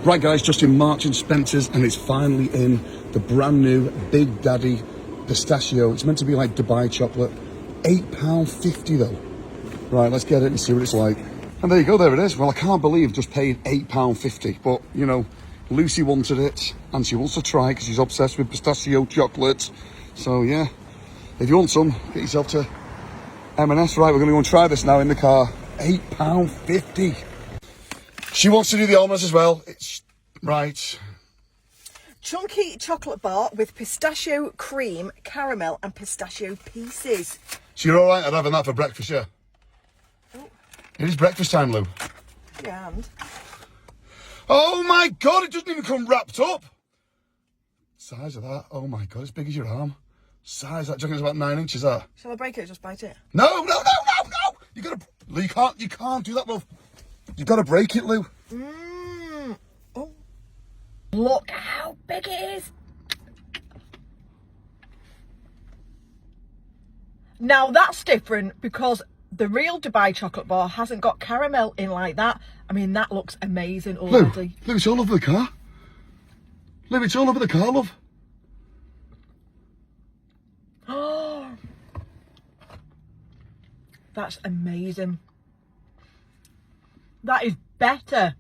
Right guys, just in Marks and Spencer's, and it's finally in the brand new Big Daddy Pistachio. It's meant to be like Dubai chocolate. £8.50 though. Right, let's get it and see what it's like. And there you go, there it is. Well, I can't believe just paid £8.50, but you know, Lucy wanted it and she wants to try because she's obsessed with pistachio chocolate. So yeah, if you want some, get yourself to M&S. Right, we're going to go and try this now in the car. £8.50. She wants to do the almonds as well. It's right. Chunky chocolate bar with pistachio cream, caramel and pistachio pieces. So you're all right at having that for breakfast, yeah? Oh. It is breakfast time, Lou. Yeah, and? Oh my God, it doesn't even come wrapped up. Size of that, oh my God, it's big as your arm. Size that, do you reckon it's about 9 inches, that? Shall I break it or just bite it? No! You gotta, Lou, you can't do that, love. You gotta break it, Lou. Oh. Look how big it is. Now that's different because the real Dubai chocolate bar hasn't got caramel in like that. I mean, that looks amazing already. Lou, it's all over the car. Lou, it's all over the car, love. Oh, that's amazing. That is better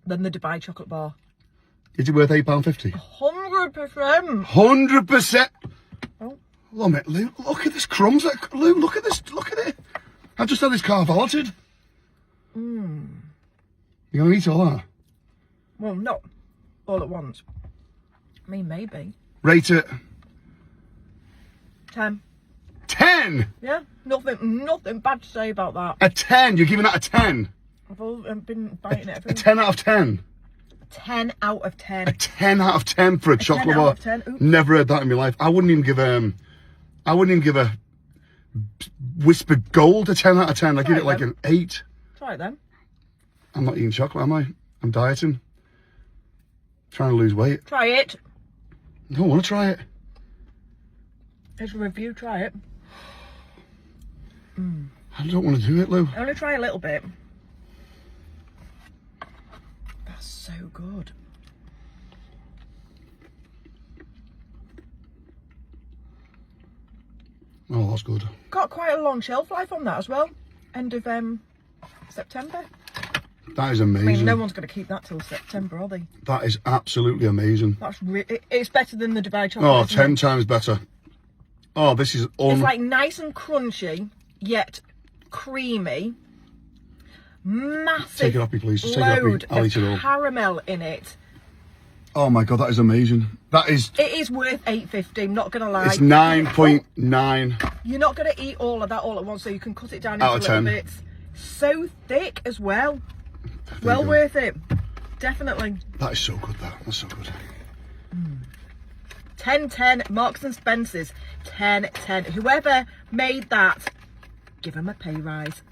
than the Dubai chocolate bar. Is it worth £8.50? 100%. 100%. Oh. Oh, mate, Lou, look at this crumbs. Lou, look at this. Look at it. I just had this car valeted. You going to eat all that? Well, not all at once. I mean, maybe. Rate it. 10. 10? Yeah, nothing bad to say about that. A 10? You're giving that a 10? I've been biting it. A 10 out of 10? 10 out of 10. A 10 out of 10 for a chocolate bar? 10 out of 10. Oops. Never heard that in my life. I wouldn't even give a whispered gold a 10 out of 10. I'd give it like an 8. Try it then. I'm not eating chocolate, am I? I'm dieting. Trying to lose weight. Try it. I don't want to try it. It's a review, try it. I don't want to do it, Lou. Only try a little bit. That's so good. Oh, that's good. Got quite a long shelf life on that as well. End of September. That is I amazing. mean, no one's going to keep that till September, are they? That is absolutely amazing. That's it's better than the Dubai chocolate. Oh, 10 times better. Oh, this is It's like nice and crunchy, yet creamy. Massive Take it off me, please. Just take it off me. load I'll eat it all. of caramel in it. Oh my God, that is amazing. That is... It is worth £8.50, not going to lie. It's 9.9. You're not going to eat all of that all at once, so you can cut it down Out into of little 10. bits. So thick as well. There Well you go. worth it. Definitely. That is so good, that's so good. 10-10, Marks and Spencer's. 10-10. Whoever made that, give them a pay rise.